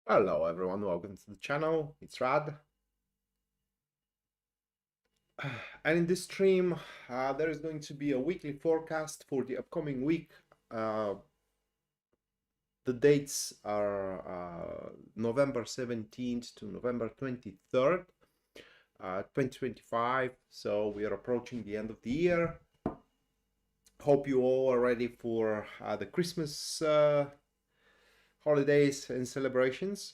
Hello everyone, welcome to the channel. It's Rad. And in this stream, there is going to be a weekly forecast for the upcoming week. The dates are November 17th to November 23rd, 2025. So we are approaching the end of the year. Hope you all are ready for the Christmas holidays and celebrations.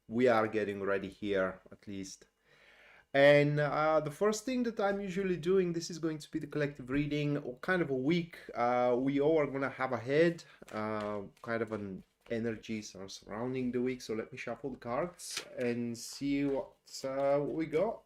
We are getting ready here, at least. And the first thing that I'm usually doing, this is going to be the collective reading, or kind of a week we all are going to have ahead, kind of an energies are surrounding the week. So let me shuffle the cards and see what we got.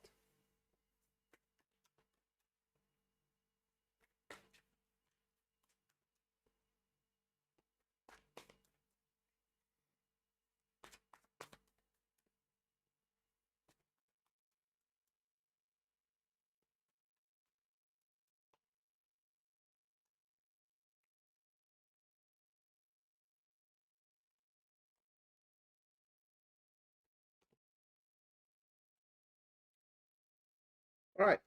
All right,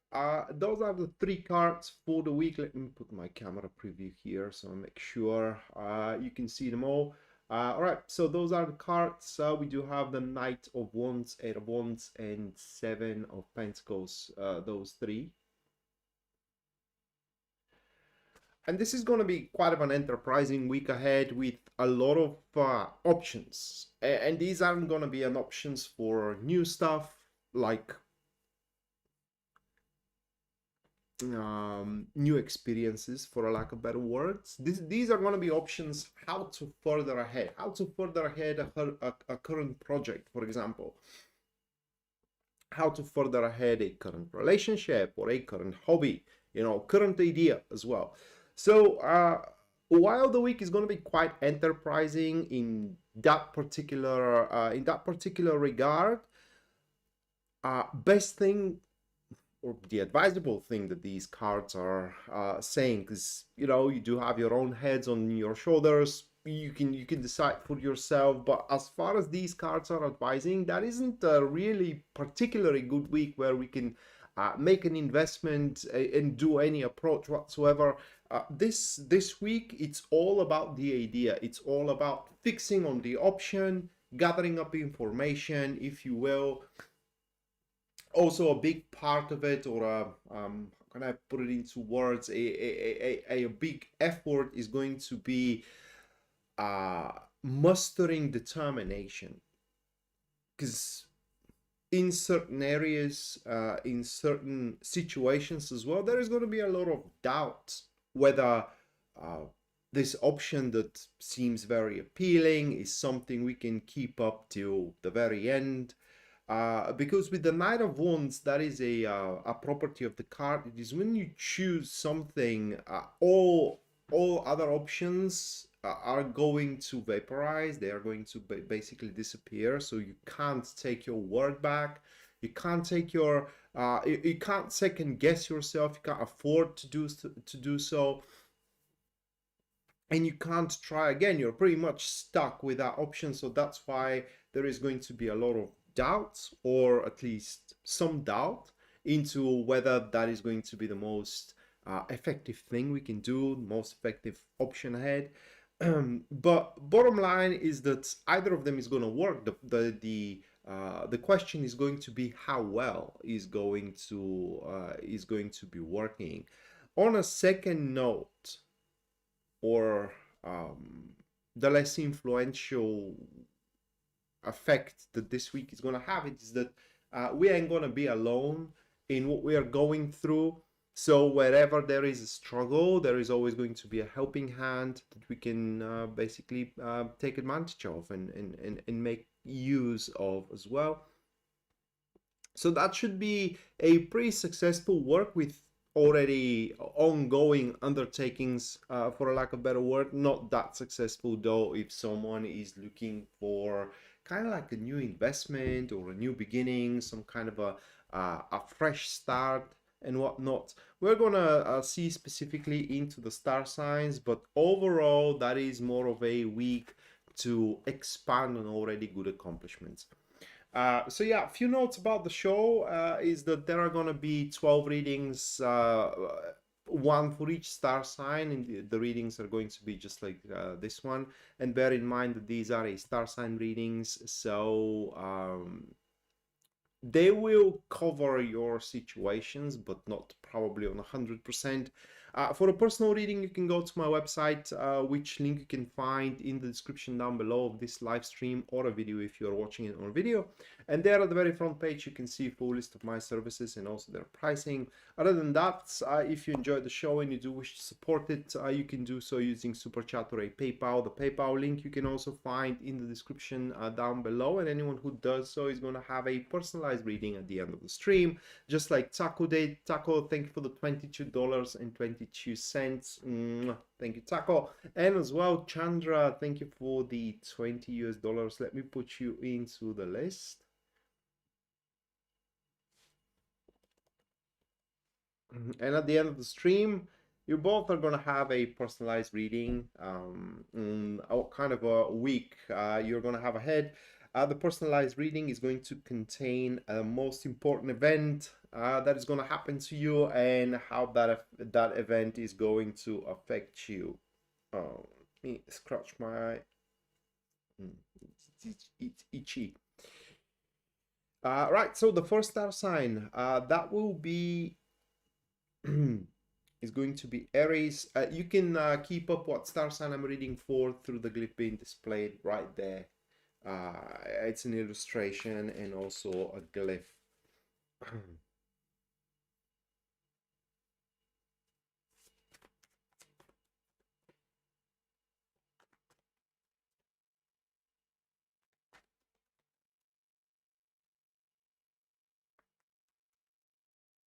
those are the three cards for the week. Let me put my camera preview here so I make sure you can see them all. All right, so those are the cards. We do have the Knight of Wands, Eight of Wands, and Seven of Pentacles, those three. And this is going to be quite of an enterprising week ahead with a lot of options. And these aren't going to be an options for new stuff like new experiences, for a lack of better words. These are going to be options how to further ahead, a current project, for example, how to further ahead a current relationship or a current hobby, current idea as well. So while the week is going to be quite enterprising in that particular regard, best thing or the advisable thing that these cards are saying, because you do have your own heads on your shoulders, you can decide for yourself, but as far as these cards are advising, that isn't a really particularly good week where we can make an investment and do any approach whatsoever. This week, it's all about the idea. It's all about fixing on the option, gathering up information, if you will. Also, a big part of it, or how can I put it into words, a big effort is going to be mustering determination, because in certain areas, in certain situations as well, there is going to be a lot of doubt whether this option that seems very appealing is something we can keep up till the very end. Because with the Knight of Wands, that is a property of the card. It is when you choose something, all other options are going to vaporize. They are going to basically disappear. So you can't take your word back. You can't take your you can't second guess yourself. You can't afford to do so. And you can't try again. You're pretty much stuck with that option. So that's why there is going to be a lot of doubts, or at least some doubt, into whether that is going to be the most effective thing we can do, the most effective option ahead. But bottom line is that either of them is going to work. The question is going to be how well is going to be working. On a second note, or the less influential effect that this week is going to have, it is that we ain't going to be alone in what we are going through. So wherever there is a struggle, there is always going to be a helping hand that we can basically take advantage of and make use of as well. So that should be a pretty successful work with already ongoing undertakings, for a lack of a better word. Not that successful though if someone is looking for kind of like a new investment or a new beginning, some kind of a fresh start and whatnot. We're gonna see specifically into the star signs, but overall that is more of a week to expand on already good accomplishments. So yeah, a few notes about the show is that there are going to be 12 readings, one for each star sign, and the readings are going to be just like this one. And bear in mind that these are a star sign readings, so they will cover your situations, but not probably on 100%. For a personal reading, you can go to my website, which link you can find in the description down below of this live stream or a video if you're watching it on video. And there at the very front page, you can see a full list of my services and also their pricing. Other than that, if you enjoyed the show and you do wish to support it, you can do so using Super Chat or a PayPal. The PayPal link you can also find in the description down below. And anyone who does so is going to have a personalized reading at the end of the stream, just like Taco did. Taco, thank you for the $22.22. Thank you, Taco. And as well, Chandra, thank you for the $20. Let me put you into the list. And at the end of the stream, you both are going to have a personalized reading, kind of a week you're going to have ahead. The personalized reading is going to contain a most important event that is going to happen to you and how that event is going to affect you. Let me scratch my eye. It's itchy. Right, so the first star sign that will be is going to be Aries. You can keep up what star sign I'm reading for through the glyph being displayed right there. It's an illustration and also a glyph.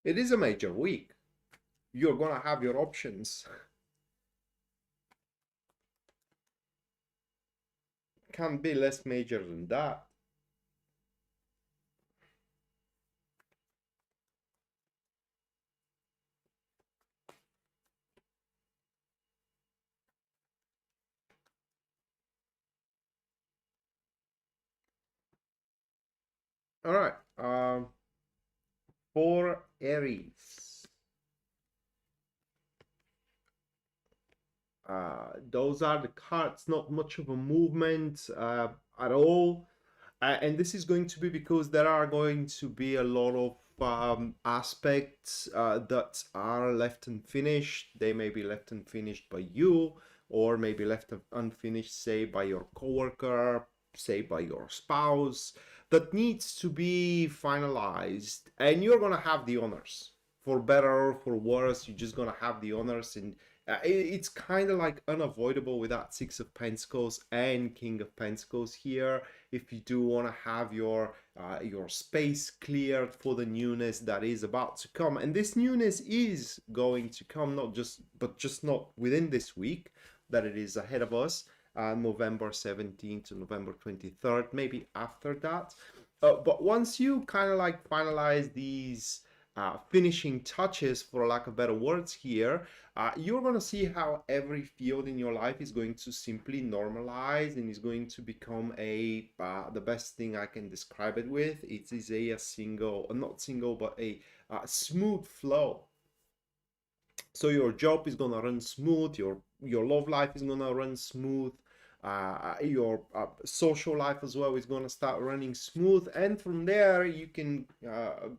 It is a major week. You're gonna have your options. Can't be less major than that. All right. For Aries, those are the cards. Not much of a movement at all. And this is going to be because there are going to be a lot of aspects that are left unfinished. They may be left unfinished by you, or maybe left unfinished, say, by your coworker, say, by your spouse, that needs to be finalized. And you're going to have the honors. For better or for worse, you're just going to have the honors. And it's kind of like unavoidable with that Six of Pentacles and King of Pentacles here. If you do want to have your space cleared for the newness that is about to come, and this newness is going to come, but just not within this week that it is ahead of us, November 17th to November 23rd, maybe after that. But once you kind of like finalize these finishing touches, for lack of better words here, you're going to see how every field in your life is going to simply normalize and is going to become the best thing I can describe it with. It is a smooth flow. So your job is going to run smooth, your love life is going to run smooth, your social life as well is going to start running smooth, and from there you can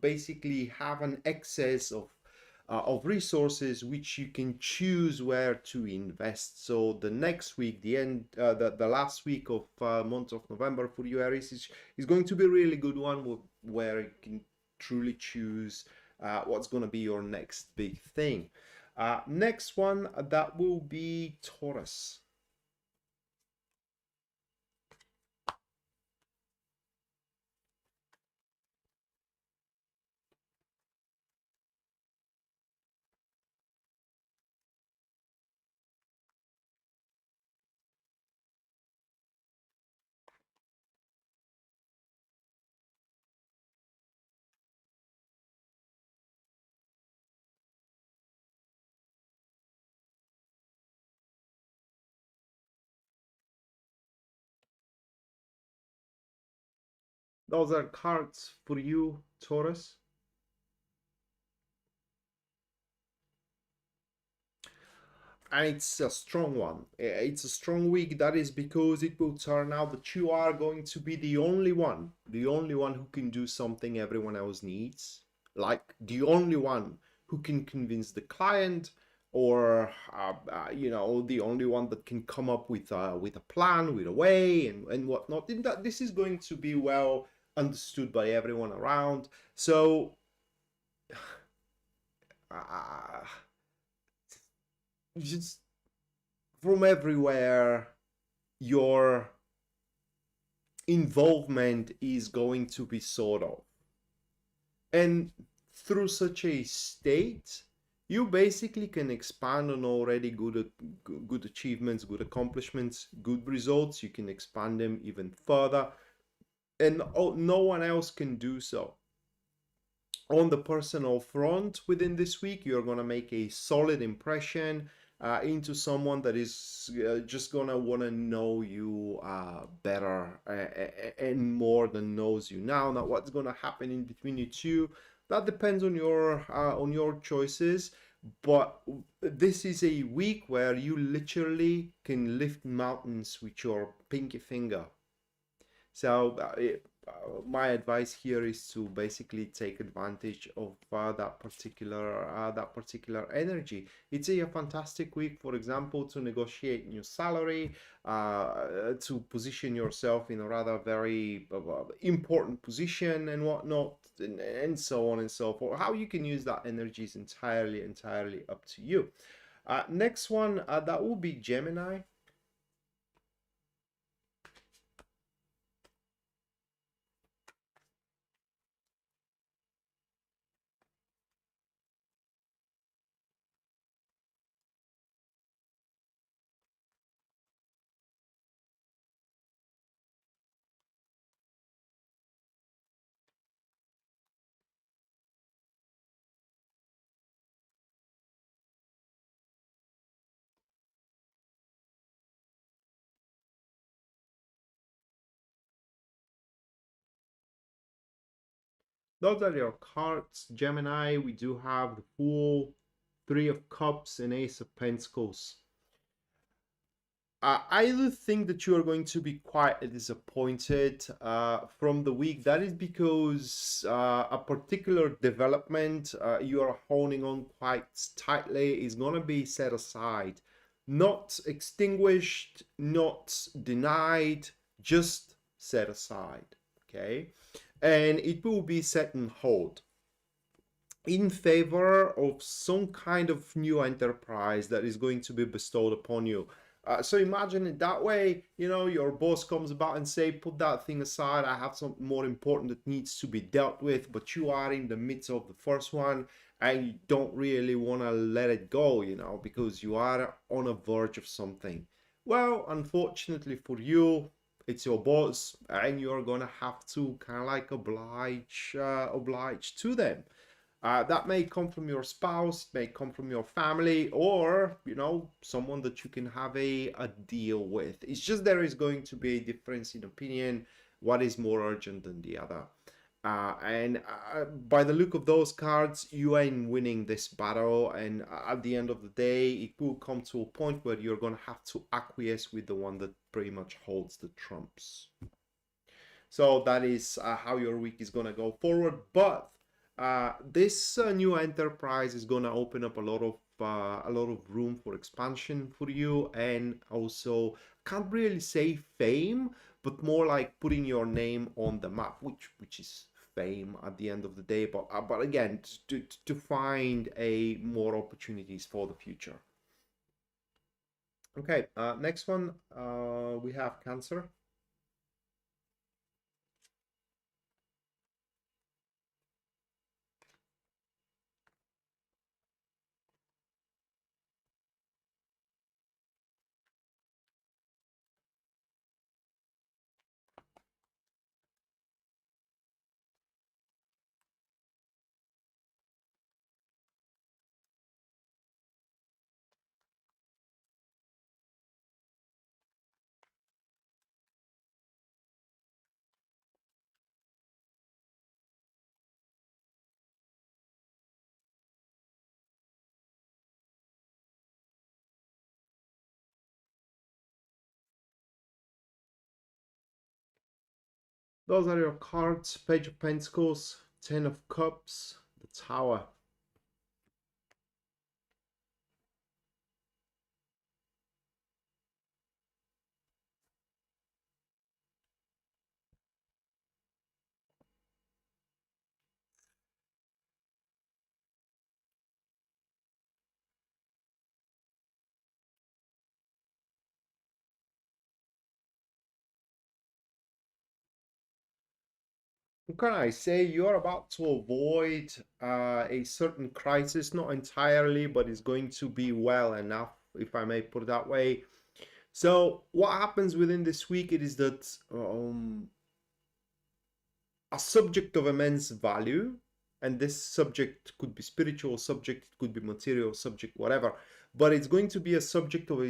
basically have an excess of resources which you can choose where to invest. So the next week, the last week of month of November for you Aries is going to be a really good one where you can truly choose what's going to be your next big thing. Next one, that will be Taurus. Those are cards for you, Taurus. And it's a strong one. It's a strong week. That is because it will turn out that you are going to be the only one who can do something everyone else needs. Like the only one who can convince the client, or the only one that can come up with a plan, with a way, and whatnot. And that this is going to be well understood by everyone around. So, uh, just from everywhere, your involvement is going to be sort of. And through such a state, you basically can expand on already good achievements, good accomplishments, good results. You can expand them even further, and no one else can do so. On the personal front, within this week, you're going to make a solid impression into someone that is just going to want to know you better and more than knows you now. Now, what's going to happen in between you two, that depends on your choices. But this is a week where you literally can lift mountains with your pinky finger. So my advice here is to basically take advantage of that particular energy. It's a fantastic week, for example, to negotiate new salary, to position yourself in a rather very important position and whatnot, and so on and so forth. How you can use that energy is entirely up to you. Next one, that will be Gemini. Those are your cards, Gemini. We do have the Fool, Three of Cups, and Ace of Pentacles. I do think that you are going to be quite disappointed from the week. That is because a particular development you are holding on quite tightly is going to be set aside. Not extinguished, not denied, just set aside. Okay? And it will be set on hold in favor of some kind of new enterprise that is going to be bestowed upon you. So imagine it that way, your boss comes about and say, put that thing aside, I have something more important that needs to be dealt with, but you are in the midst of the first one and you don't really want to let it go, because you are on a verge of something. Well, unfortunately for you, it's your boss and you're gonna have to kind of like oblige to them. That may come from your spouse, it may come from your family, or someone that you can have a deal with. It's just there is going to be a difference in opinion, what is more urgent than the other. And by the look of those cards, you ain't winning this battle, and at the end of the day, it will come to a point where you're gonna have to acquiesce with the one that pretty much holds the trumps. So that is how your week is gonna go forward. But this new enterprise is gonna open up a lot of room for expansion for you, and also can't really say fame, but more like putting your name on the map, which is fame at the end of the day. But again, to find a more opportunities for the future. Okay, next one, we have Cancer. Those are your cards. Page of Pentacles, Ten of Cups, the Tower. What can I say? You're about to avoid a certain crisis, not entirely, but it's going to be well enough, if I may put it that way. So what happens within this week, it is that a subject of immense value, and this subject could be spiritual subject, it could be material subject, whatever, but it's going to be a subject of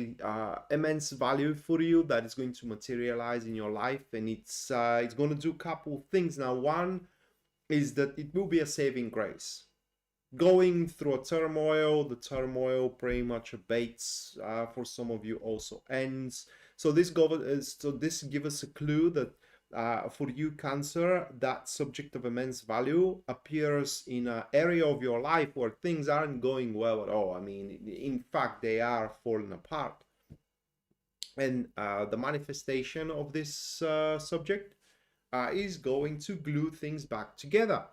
immense value for you that is going to materialize in your life, and it's going to do a couple of things. Now, one is that it will be a saving grace. Going through a turmoil, the turmoil pretty much abates, for some of you also ends. So this gives us a clue that for you, Cancer, that subject of immense value appears in an area of your life where things aren't going well at all. I mean, in fact, they are falling apart. And the manifestation of this subject is going to glue things back together.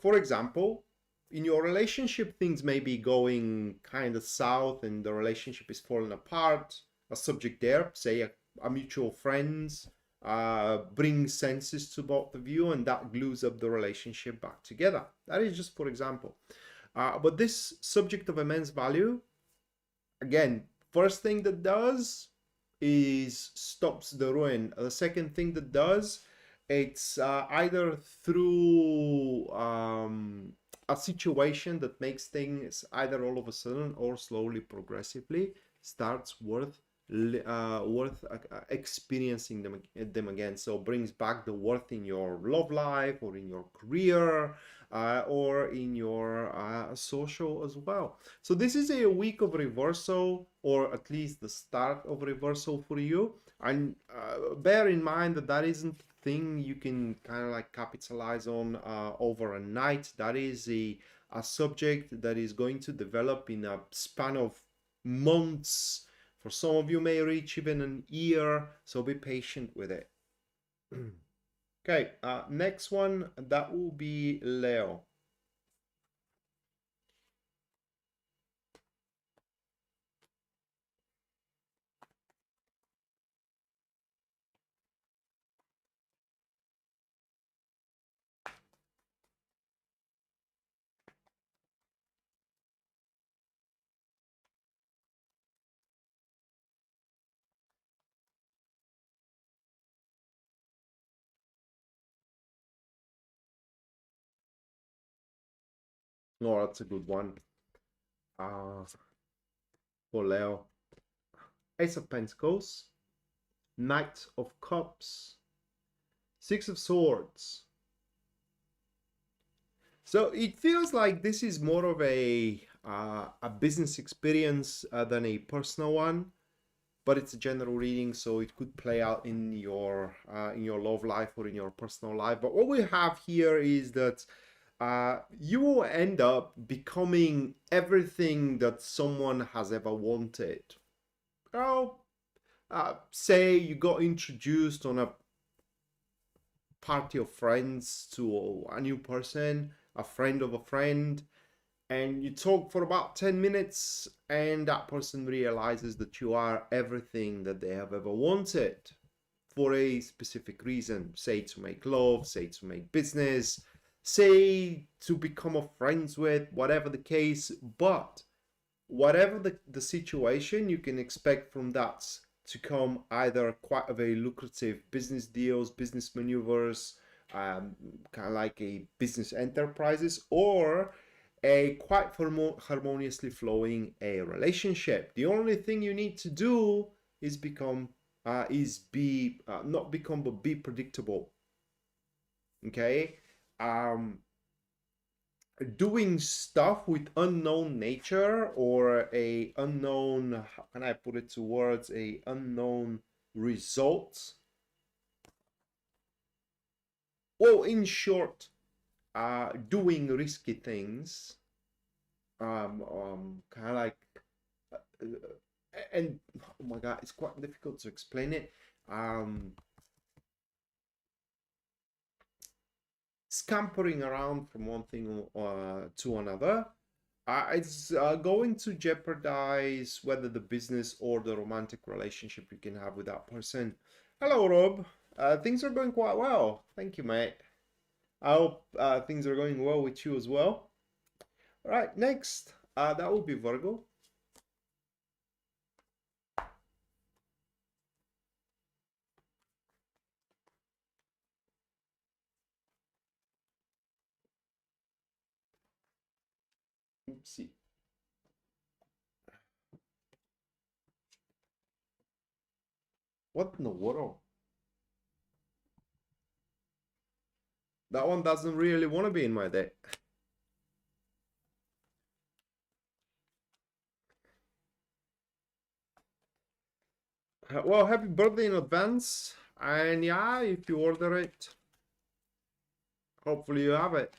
For example, in your relationship, things may be going kind of south and the relationship is falling apart. A subject there, say a mutual friends, brings senses to both of you, and that glues up the relationship back together. That is just for example. But this subject of immense value, again, first thing that does is stops the ruin. The second thing that does, it's either through a situation that makes things either all of a sudden or slowly, progressively starts worth experiencing them again. So brings back the worth in your love life or in your career, or in your social as well. So this is a week of reversal, or at least the start of reversal for you. And bear in mind that that isn't a thing you can kind of like capitalize on over a night. That is a subject that is going to develop in a span of months. For some of you may reach even an year, so be patient with it. Okay, next one, that will be Leo. Oh, that's a good one. For Leo. Ace of Pentacles, Knight of Cups, Six of Swords. So it feels like this is more of a business experience than a personal one, but it's a general reading, so it could play out in your love life or in your personal life. But what we have here is that you will end up becoming everything that someone has ever wanted. Oh, say you got introduced on a party of friends to a new person, a friend of a friend, and you talk for about 10 minutes, and that person realizes that you are everything that they have ever wanted for a specific reason. Say to make love, say to make business, say to become a friends with, whatever the case. But whatever the situation, you can expect from that to come either quite a very lucrative business deals, business maneuvers, kind of like a business enterprises, or a quite harmoniously flowing a relationship. The only thing you need to do is become be not become, but be predictable. Okay. Doing stuff with unknown nature, or a unknown, how can I put it to words, a unknown result, well, in short, doing risky things, kind of like, uh, and oh my god, it's quite difficult to explain it. Um, Scampering around from one thing to another, it's going to jeopardize whether the business or the romantic relationship you can have with that person. Hello, Rob. Things are going quite well. Thank you, mate. I hope things are going well with you as well. All right, next, that will be Virgo. Oopsie. What in the world? That one doesn't really want to be in my deck. Well, happy birthday in advance. And yeah, if you order it, hopefully you have it.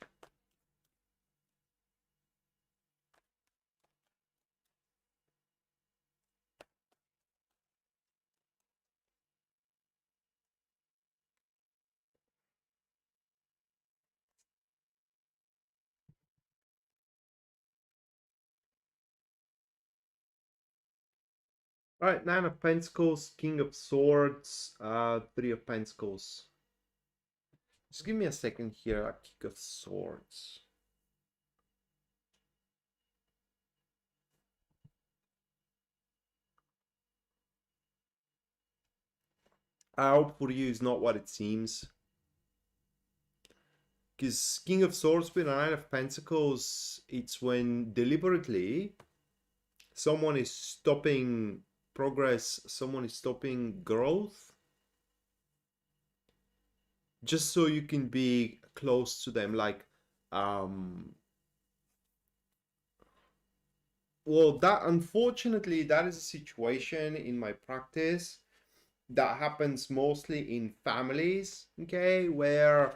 All right, Nine of Pentacles, King of Swords, Three of Pentacles. Just give me a second here. King of Swords. I hope for you is not what it seems. Because King of Swords with a Nine of Pentacles, it's when deliberately someone is stopping progress, someone is stopping growth, just so you can be close to them. Like, well, that unfortunately, that is a situation in my practice that happens mostly in families, okay, where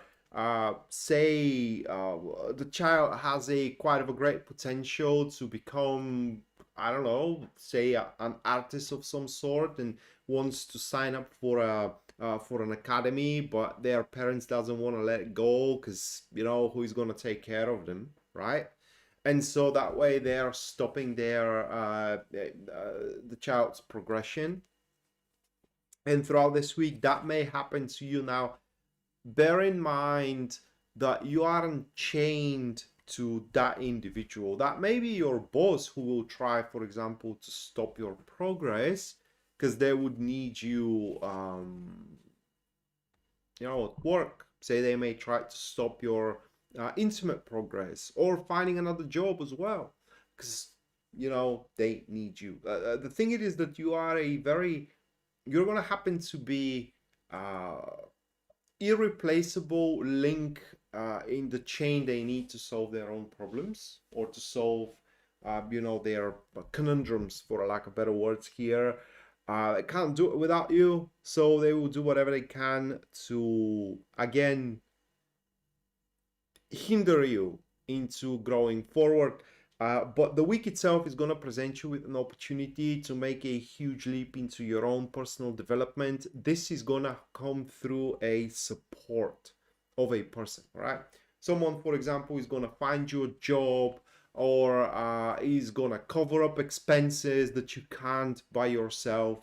say the child has a quite of a great potential to become, I don't know, say an artist of some sort, and wants to sign up for an academy, but their parents doesn't want to let it go because you know who's going to take care of them, right? And so that way they're stopping their the child's progression. And throughout this week that may happen to you. Now bear in mind that you aren't chained to that individual. That may be your boss who will try, for example, to stop your progress because they would need you, you know, at work. Say they may try to stop your intimate progress, or finding another job as well, because you know they need you. The thing it is that you are a very, you're gonna happen to be uh, irreplaceable link in the chain they need to solve their own problems, or to solve you know, their conundrums, for a lack of better words here. They can't do it without you, so they will do whatever they can to again hinder you into growing forward. But the week itself is going to present you with an opportunity to make a huge leap into your own personal development. This is going to come through a support of a person, right? Someone, for example, is going to find you a job, or is going to cover up expenses that you can't by yourself.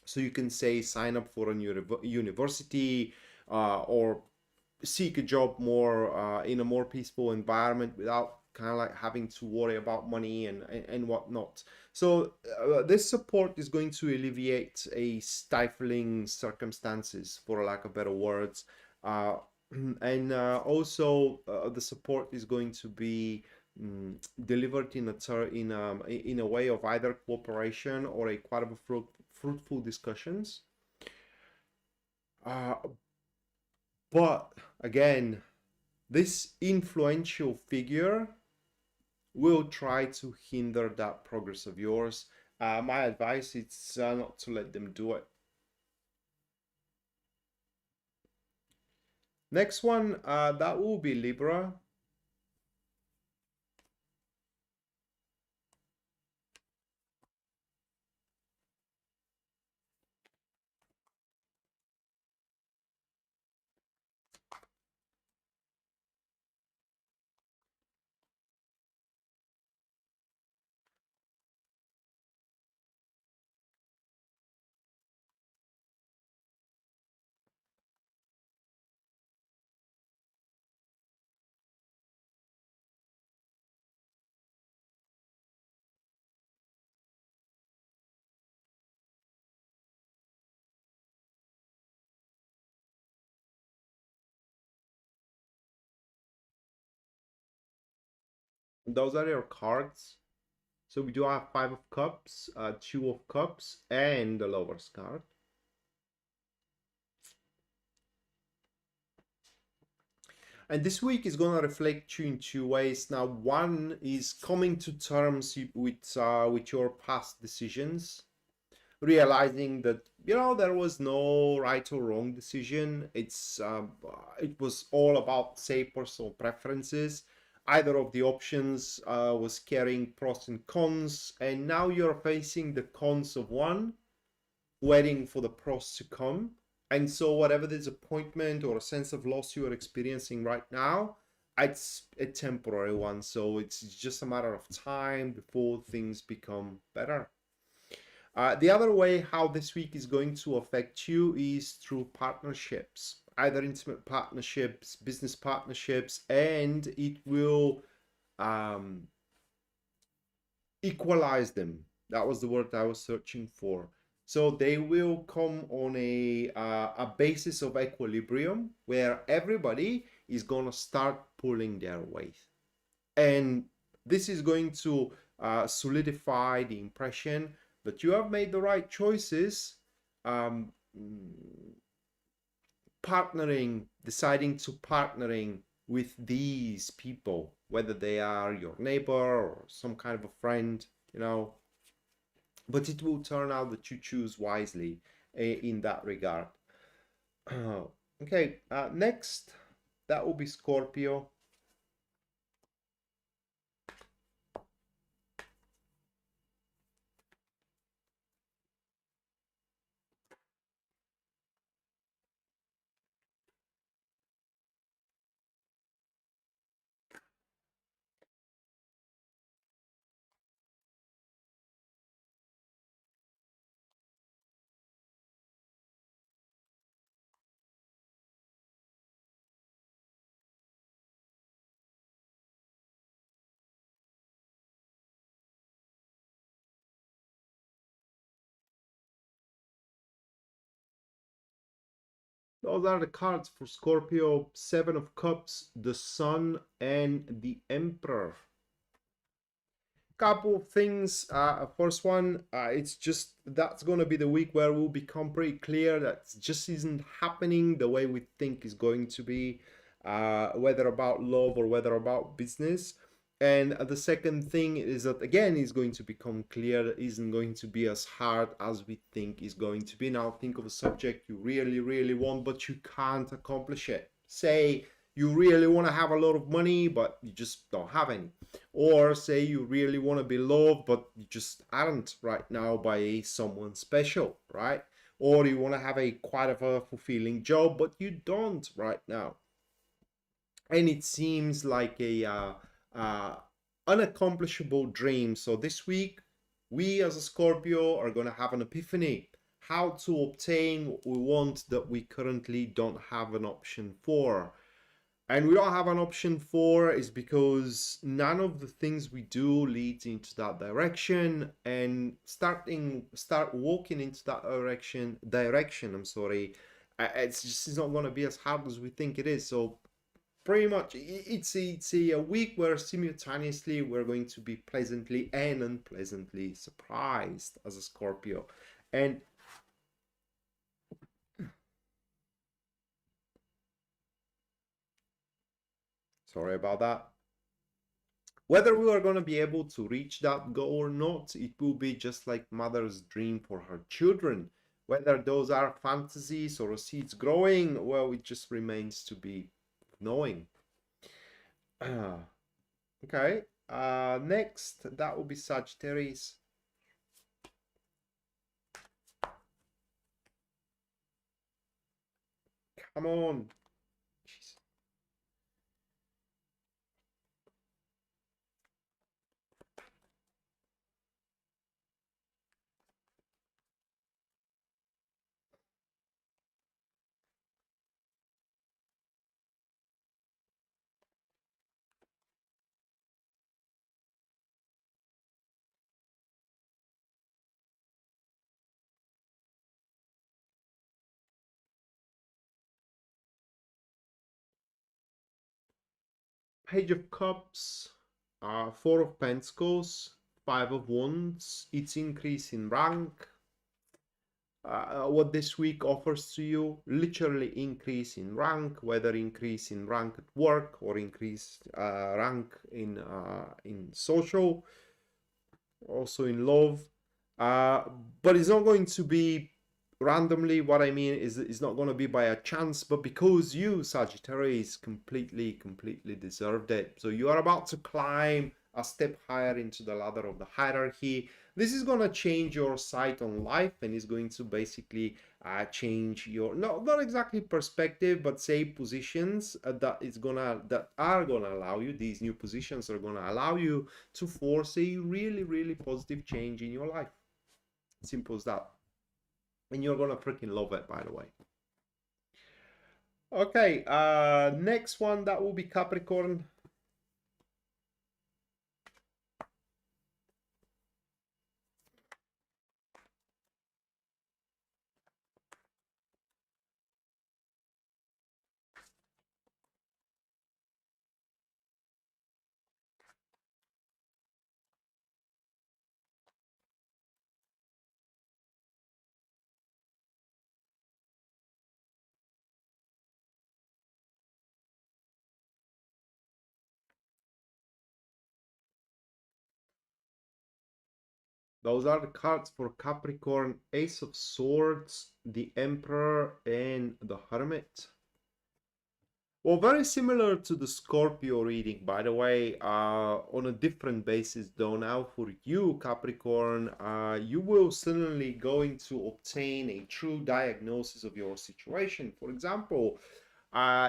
So you can say sign up for a university, or seek a job more in a more peaceful environment without kind of like having to worry about money and whatnot. So this support is going to alleviate a stifling circumstances, for a lack of better words. And also the support is going to be delivered in a way of either cooperation or a quite of a fruitful discussions. Uh, but again, this influential figure will try to hinder that progress of yours. My advice is not to let them do it. Next one, that will be Libra. Those are your cards. So we do have Five of Cups, Two of Cups, and the Lover's card. And this week is going to reflect you in two ways. Now, one is coming to terms with your past decisions, realizing that there was no right or wrong decision. It was all about, say, personal preferences. Either of the options was carrying pros and cons, and now you're facing the cons of one, waiting for the pros to come. And so whatever disappointment or a sense of loss you are experiencing right now, it's a temporary one. So it's just a matter of time before things become better. The other way how this week is going to affect you is through partnerships, either intimate partnerships, business partnerships, and it will equalize them. That was the word I was searching for. So they will come on a basis of equilibrium where everybody is going to start pulling their weight. And this is going to solidify the impression that you have made the right choices, deciding to partnering with these people, whether they are your neighbor or some kind of a friend, but it will turn out that you choose wisely in that regard. Okay, next, that will be Scorpio. Those are the cards for Scorpio: Seven of Cups, the Sun, and the Emperor. Couple of things. First one, it's just that's going to be the week where we'll become pretty clear that just isn't happening the way we think is going to be, whether about love or whether about business. And the second thing is that again is going to become clear that isn't going to be as hard as we think is going to be. Now think of a subject you really, really want, but you can't accomplish it. Say you really want to have a lot of money, but you just don't have any. Or say you really want to be loved, but you just aren't right now by someone special, right? Or you want to have quite of a fulfilling job, but you don't right now. And it seems like a unaccomplishable dream. So this week, we as a Scorpio are going to have an epiphany. How to obtain what we want that we currently don't have an option for. And we don't have an option for is because none of the things we do leads into that direction, and start walking into that direction, it's not going to be as hard as we think it is. So pretty much it's a week where simultaneously we're going to be pleasantly and unpleasantly surprised as a Scorpio. And sorry about that. Whether we are going to be able to reach that goal or not, it will be just like mother's dream for her children. Whether those are fantasies or seeds growing, well, it just remains to be knowing. Okay, next, that will be Sagittarius. Come on. Jeez. Page of Cups, Four of Pentacles, Five of Wands. It's increase in rank. What this week offers to you, literally increase in rank, whether increase in rank at work or increase rank in social, also in love. But it's not going to be randomly. What I mean is it's not going to be by a chance, but because you, Sagittarius, completely deserved it. So you are about to climb a step higher into the ladder of the hierarchy. This is going to change your sight on life, and is going to basically change your not exactly perspective, but say positions that are gonna allow you. These new positions are gonna allow you to force a really positive change in your life. Simple as that. And you're gonna freaking love it, by the way. Okay, next one, that will be Capricorn. Those are the cards for Capricorn: Ace of Swords, the Emperor, and the Hermit. Well, very similar to the Scorpio reading, by the way, on a different basis though. Now for you, Capricorn, you will suddenly going to obtain a true diagnosis of your situation. For example,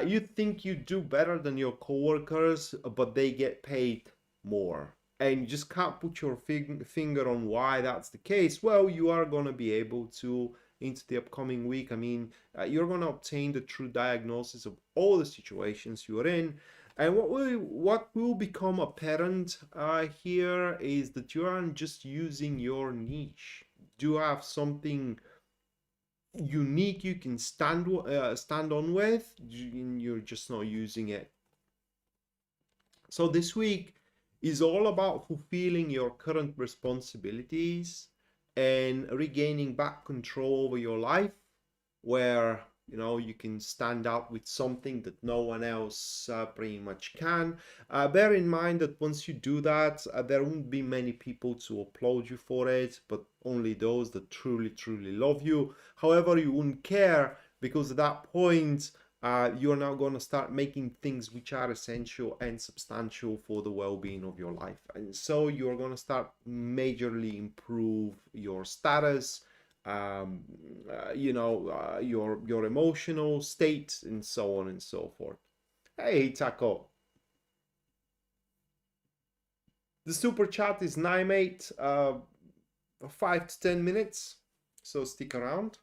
you think you do better than your coworkers, but they get paid more. And you just can't put your finger on why that's the case. Well, you are going to be able to, into the upcoming week, I mean, you're going to obtain the true diagnosis of all the situations you're in. And what will become apparent here is that you aren't just using your niche. You have something unique you can stand on with. You're just not using it. So this week is all about fulfilling your current responsibilities and regaining back control over your life, where you can stand out with something that no one else pretty much can. Bear in mind that once you do that, there won't be many people to applaud you for it, but only those that truly love you. However, you wouldn't care, because at that point you're now going to start making things which are essential and substantial for the well-being of your life, and so you're going to start majorly improve your status, your emotional state, and so on and so forth. Hey, Taco. The super chat is 9-8, 5 to 10 minutes, so stick around.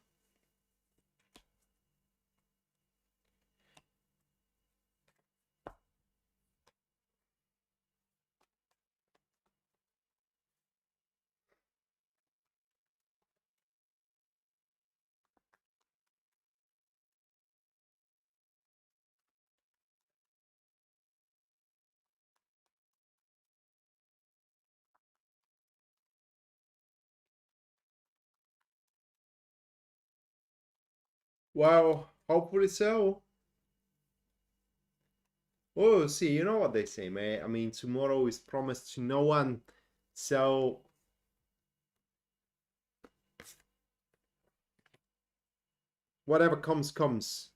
Well, hopefully so. Oh, see, you know what they say, man. I mean, tomorrow is promised to no one. So whatever comes, comes.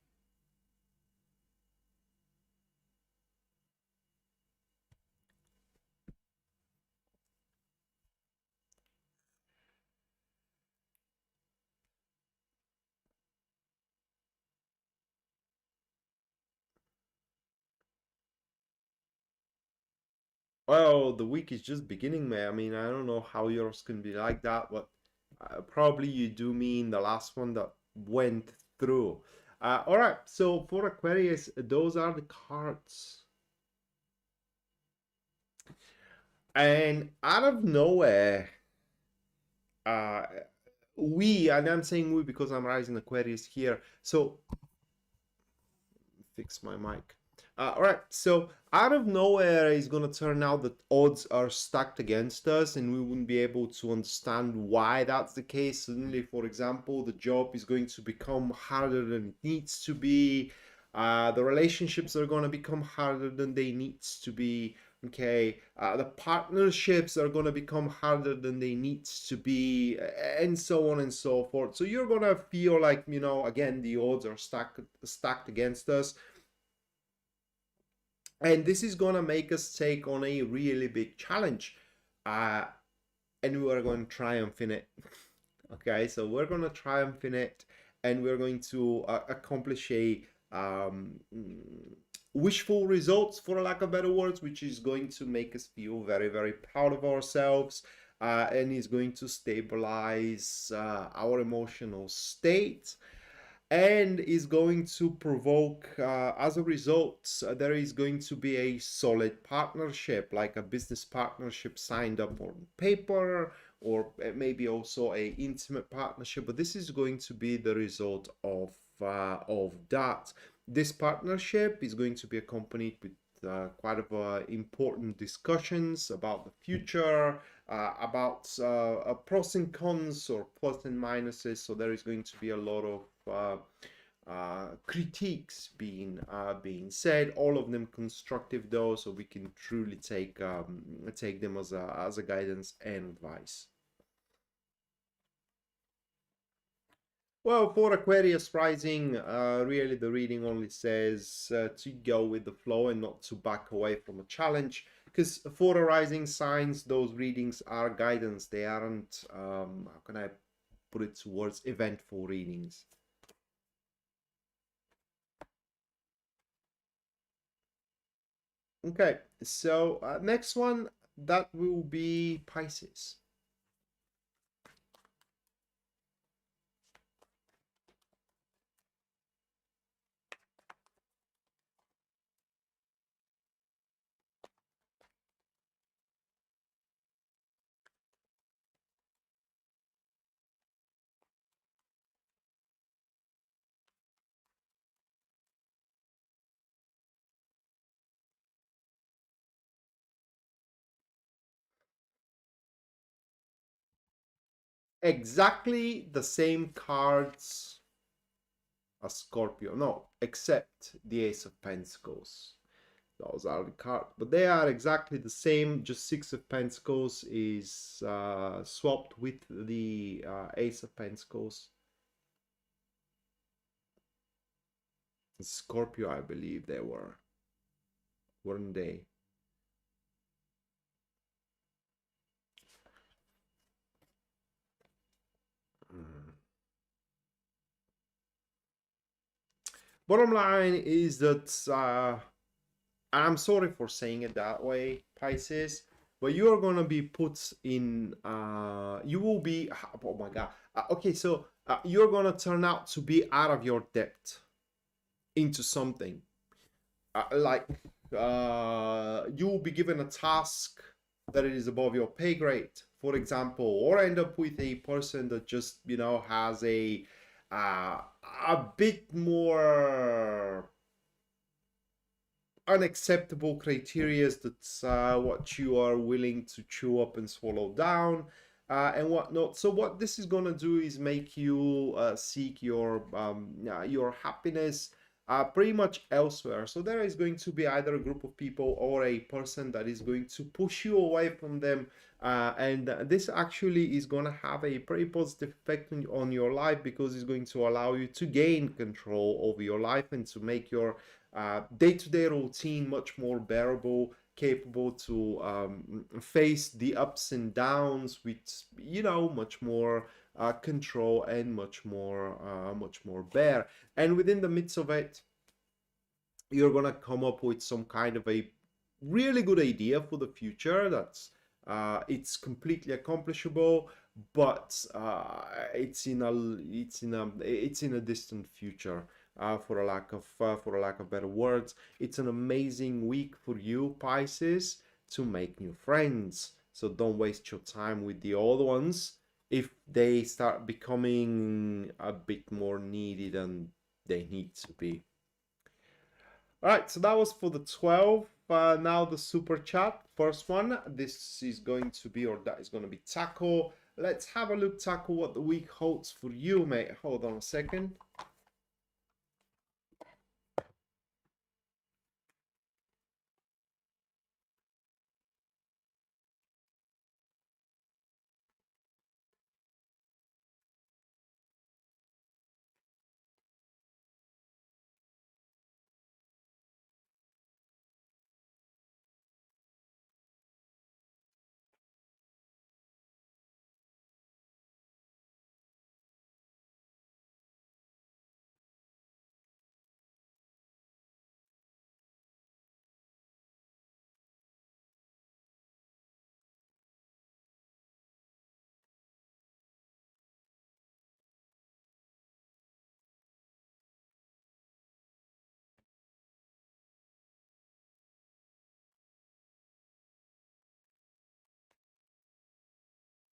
Well, the week is just beginning, man. I mean, I don't know how yours can be like that, but probably you do mean the last one that went through. All right, so for Aquarius, those are the cards. And out of nowhere, uh, and I'm saying we because I'm rising Aquarius here. So fix my mic. All right, so out of nowhere, it's gonna turn out that odds are stacked against us, and we wouldn't be able to understand why that's the case. Suddenly, for example, the job is going to become harder than it needs to be. The relationships are gonna become harder than they needs to be. Okay, the partnerships are gonna become harder than they needs to be, and so on and so forth. So you're gonna feel like, you know, again, the odds are stacked against us, and this is gonna make us take on a really big challenge, uh, and we are going to triumph in it. Okay, so we're going to triumph in it, and we're going to accomplish a wishful results, for lack of better words, which is going to make us feel very, very proud of ourselves, and is going to stabilize our emotional state, and is going to provoke, as a result, there is going to be a solid partnership, like a business partnership signed up on paper, or maybe also a intimate partnership. But this is going to be the result of that. This partnership is going to be accompanied with quite important discussions about the future, about pros and cons, or plus and minuses. So there is going to be a lot of critiques being said, all of them constructive though, so we can truly take them as a guidance and advice. Well, for Aquarius rising, really the reading only says to go with the flow and not to back away from a challenge. Because for the rising signs, those readings are guidance. They aren't, how can I put it towards eventful readings. Okay, so next one, that will be Pisces. Exactly the same cards as Scorpio. No, except the Ace of Pentacles. Those are the cards, but they are exactly the same. Just Six of Pentacles is swapped with the Ace of Pentacles. Scorpio, I believe they were, weren't they? Mm. Bottom line is that I'm sorry for saying it that way, Pisces, but you are gonna be put in. You will be. Oh my God. Okay, so you're gonna turn out to be out of your depth into something. Like you will be given a task that it is above your pay grade, for example, or end up with a person that just, you know, has a bit more unacceptable criteria. That's what you are willing to chew up and swallow down, and whatnot. So what this is gonna do is make you seek your happiness, pretty much elsewhere. So there is going to be either a group of people or a person that is going to push you away from them. And this actually is going to have a pretty positive effect on your life, because it's going to allow you to gain control over your life and to make your day-to-day routine much more bearable, capable to face the ups and downs with, you know, much more control and much more bear. And within the midst of it, you're gonna come up with some kind of a really good idea for the future that's it's completely accomplishable, but it's in a distant future, for a lack of better words. It's an amazing week for you, Pisces, to make new friends. So don't waste your time with the old ones if they start becoming a bit more needy than they need to be. All right, so that was for the 12. Now the super chat, first one. This is going to be, or that is going to be Taco. Let's have a look, Taco, what the week holds for you, mate. Hold on a second.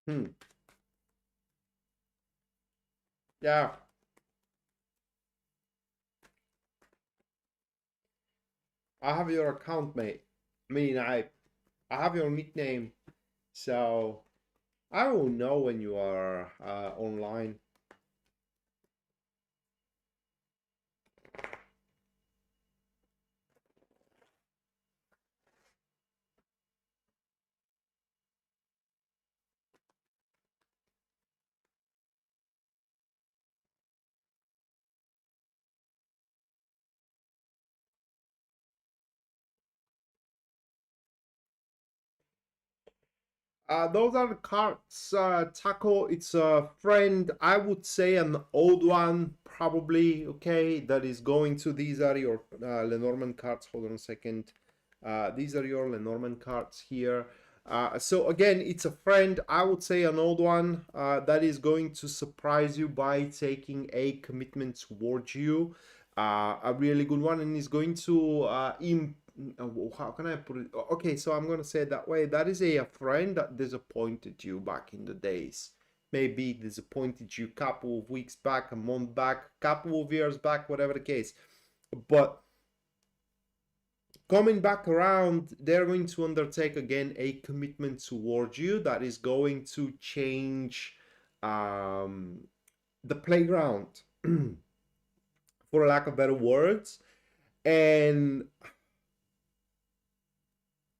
Hmm. Yeah, I have your account, mate. I mean, I have your nickname, so I will know when you are online. Those are the cards. Taco, it's a friend. I would say an old one, probably. Okay, that is going to. These are your Lenormand cards. Hold on a second. These are your Lenormand cards here. So again, it's a friend. I would say an old one that is going to surprise you by taking a commitment towards you. A really good one, and is going to how can I put it? Okay, so I'm gonna say it that way. That is a friend that disappointed you back in the days. Maybe disappointed you a couple of weeks back, a month back, couple of years back, whatever the case. But coming back around, they're going to undertake again a commitment towards you that is going to change the playground, for lack of better words. And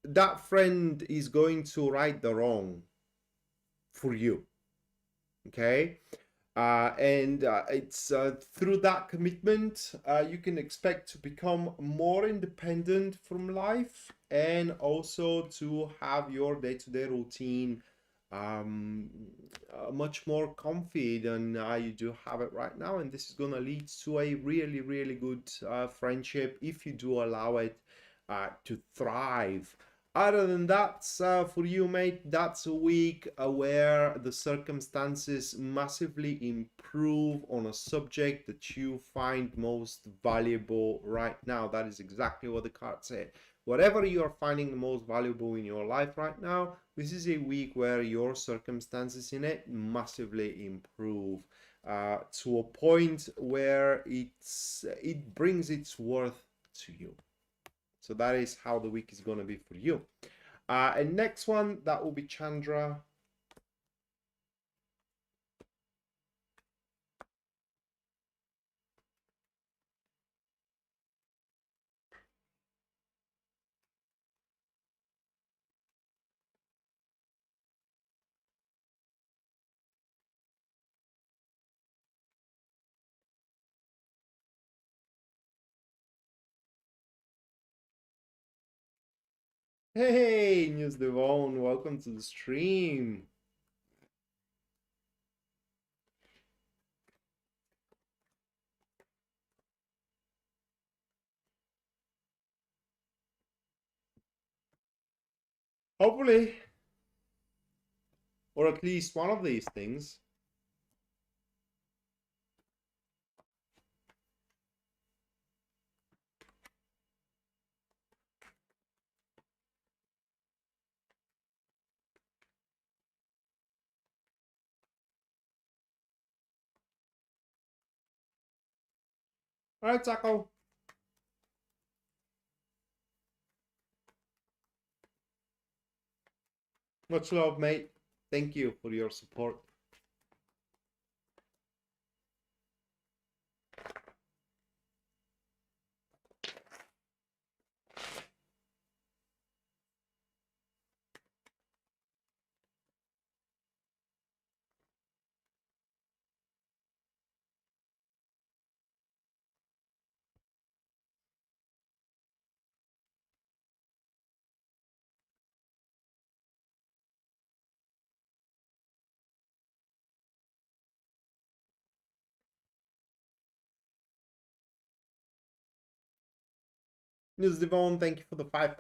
that friend is going to right the wrong for you. Okay. And it's through that commitment you can expect to become more independent from life, and also to have your day-to-day routine much more comfy than you do have it right now. And this is going to lead to a really, really good friendship if you do allow it to thrive. Other than that, for you, mate, that's a week where the circumstances massively improve on a subject that you find most valuable right now. That is exactly what the card said. Whatever you are finding the most valuable in your life right now, this is a week where your circumstances in it massively improve to a point where it brings its worth to you. So that is how the week is going to be for you. And next one, that will be Chandra. Hey, News Devon, welcome to the stream. Hopefully, or at least one of these things. All right, Taco. Much love, mate. Thank you for your support. News Devon, thank you for the £5.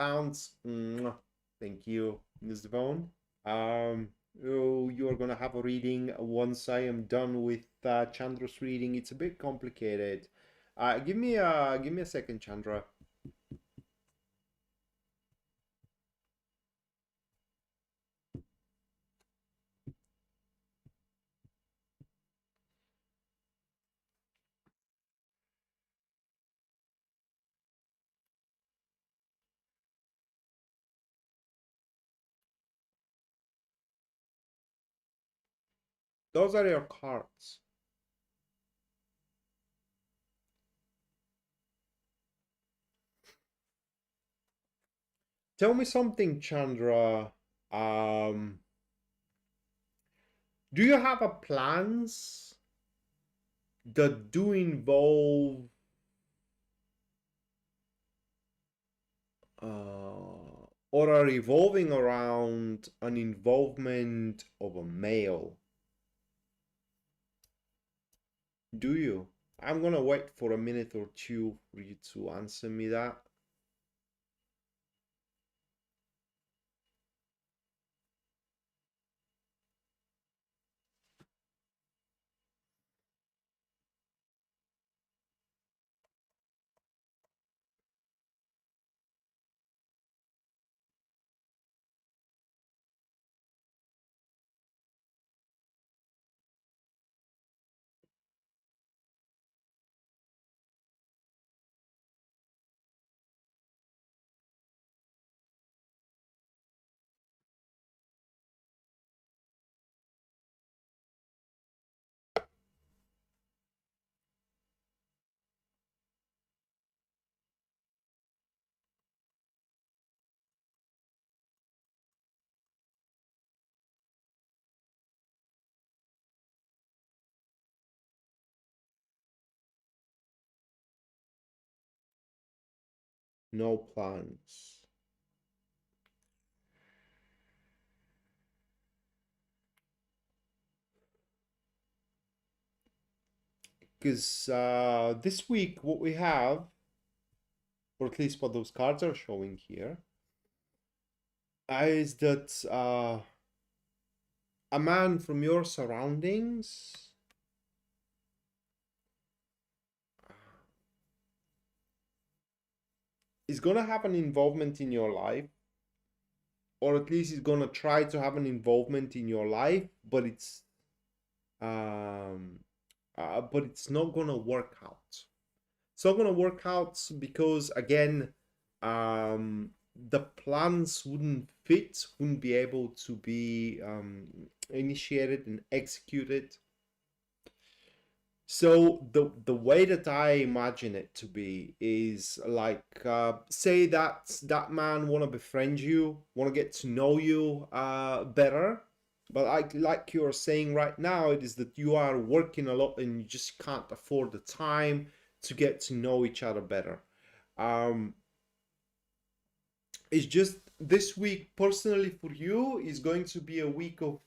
Mwah. Thank you, News Devon. You are gonna have a reading once I am done with Chandra's reading. It's a bit complicated. Give me a second, Chandra. Those are your cards. Tell me something, Chandra. Do you have a plans that do involve or are revolving around an involvement of a male? Do you? I'm gonna wait for a minute or two for you to answer me that. No plans. Because this week, what we have, or at least what those cards are showing here, is that a man from your surroundings is gonna have an involvement in your life, or at least he's gonna try to have an involvement in your life, but um, it's not gonna work out. It's not gonna work out because again, the plans wouldn't fit, wouldn't be able to be initiated and executed. So the way that I imagine it to be is like say that man want to befriend you, want to get to know you better, but like you're saying right now, it is that you are working a lot and you just can't afford the time to get to know each other better. Um, It's just this week personally for you is going to be a week of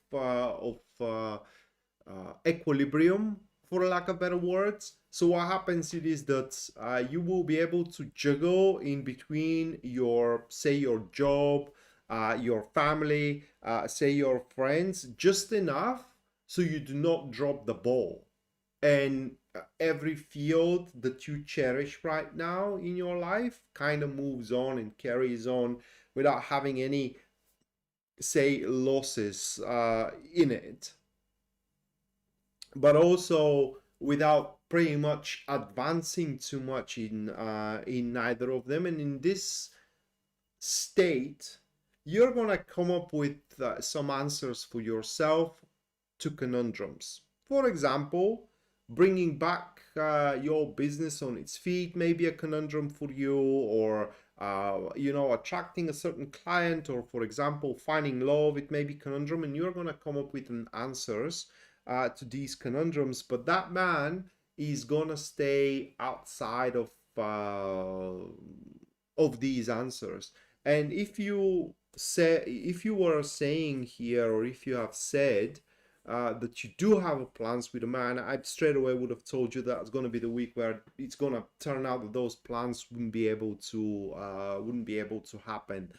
equilibrium, for lack of better words. So what happens it is that you will be able to juggle in between your, say, your job, your family, say your friends, just enough so you do not drop the ball. And every field that you cherish right now in your life kind of moves on and carries on without having any, say, losses in it, but also without pretty much advancing too much in neither of them. And in this state, you're gonna come up with some answers for yourself to conundrums. For example, bringing back your business on its feet may be a conundrum for you, or attracting a certain client, or for example, finding love, it may be conundrum, and you're gonna come up with an answers to these conundrums. But that man is gonna stay outside of these answers. And if you were saying here, or if you have said that you do have plans with a man, I straight away would have told you that's going to be the week where it's going to turn out that those plans wouldn't be able to happen.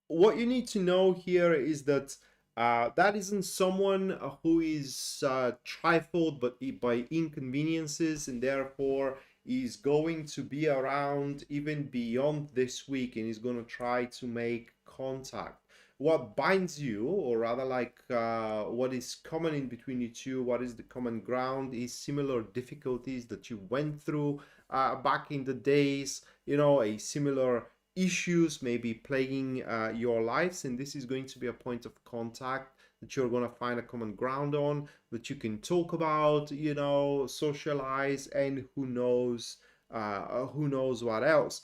What you need to know here is that that isn't someone who is trifled but by inconveniences, and therefore is going to be around even beyond this week, and is going to try to make contact. What binds you, or rather like what is common in between you two, what is the common ground, is similar difficulties that you went through back in the days, a similar issues may be plaguing your lives, and this is going to be a point of contact that you're going to find a common ground on, that you can talk about, socialize, and who knows what else.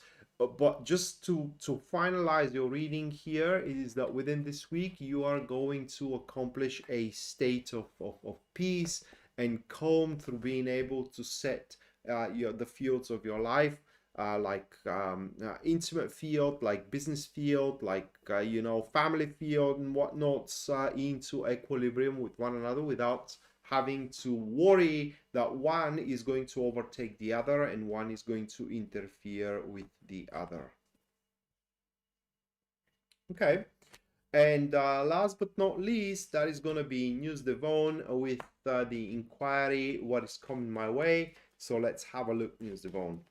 But just to finalize your reading here is that within this week you are going to accomplish a state of peace and calm through being able to set the fields of your life, like intimate field, like business field, like family field and whatnot, into equilibrium with one another, without having to worry that one is going to overtake the other and one is going to interfere with the other. Okay. And last but not least, that is going to be News Devon with the inquiry, what is coming my way. So let's have a look, News Devon.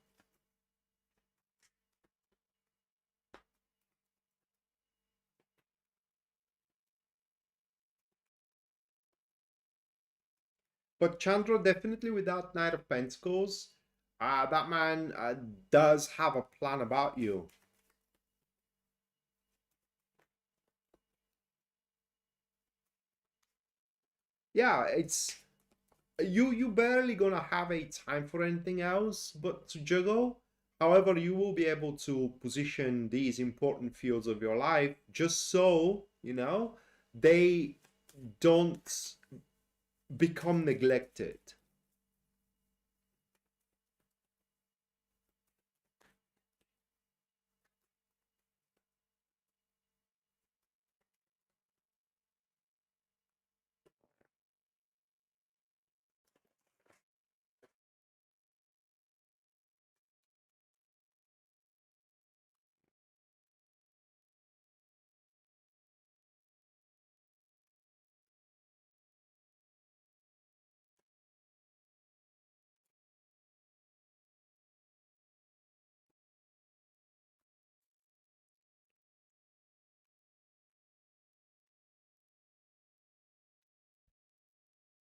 But Chandra, definitely without Knight of Pentacles, that man does have a plan about you. Yeah, it's you barely gonna have a time for anything else but to juggle. However, you will be able to position these important fields of your life just so, they don't become neglected.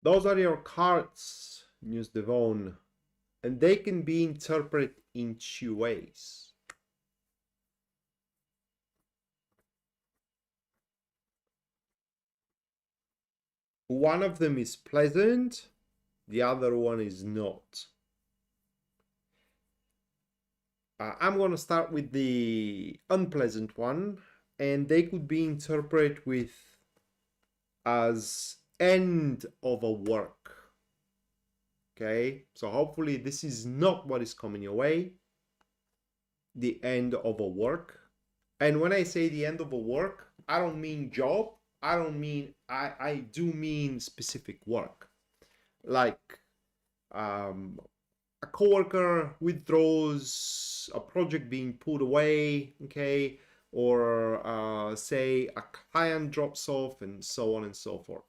Those are your cards, News Devon, and they can be interpreted in two ways. One of them is pleasant, the other one is not. I'm going to start with the unpleasant one, and they could be interpreted with as end of a work. Okay, so hopefully this is not what is coming your way. the end of a work. And when I say the end of a work, I don't mean job. I don't mean, I do mean specific work. Like a coworker withdraws, a project being put away, okay, or say a client drops off, and so on and so forth.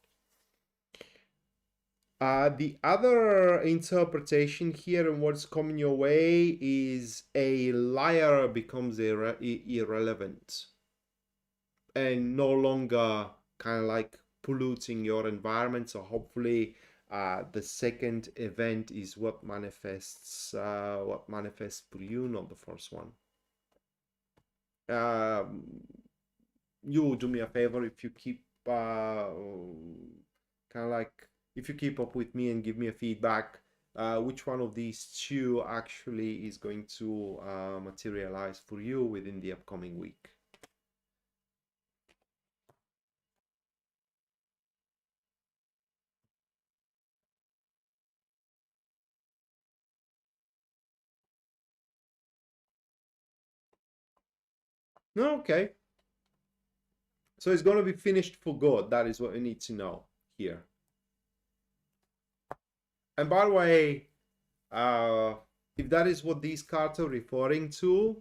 The other interpretation here and what's coming your way is a liar becomes irrelevant and no longer kind of like polluting your environment. So hopefully the second event is what manifests for you, not the first one. You do me a favor if you keep kind of like, if you keep up with me and give me a feedback, which one of these two actually is going to materialize for you within the upcoming week. No, okay. So it's going to be finished for good. That is what we need to know here. And by the way, if that is what these cards are referring to,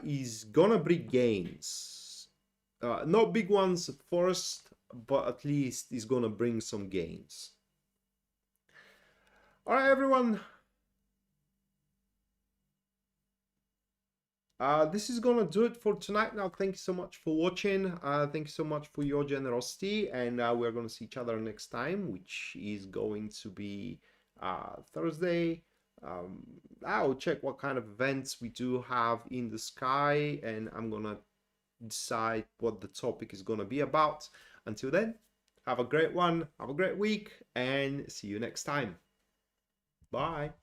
is gonna bring gains. Not big ones at first, but at least is gonna bring some gains. All right, everyone. This is gonna do it for tonight. Now, thank you so much for watching. Thank you so much for your generosity, and we're gonna see each other next time, which is going to be Thursday. I'll check what kind of events we do have in the sky, and I'm gonna decide what the topic is gonna be about. Until then, have a great one, have a great week, and see you next time. Bye.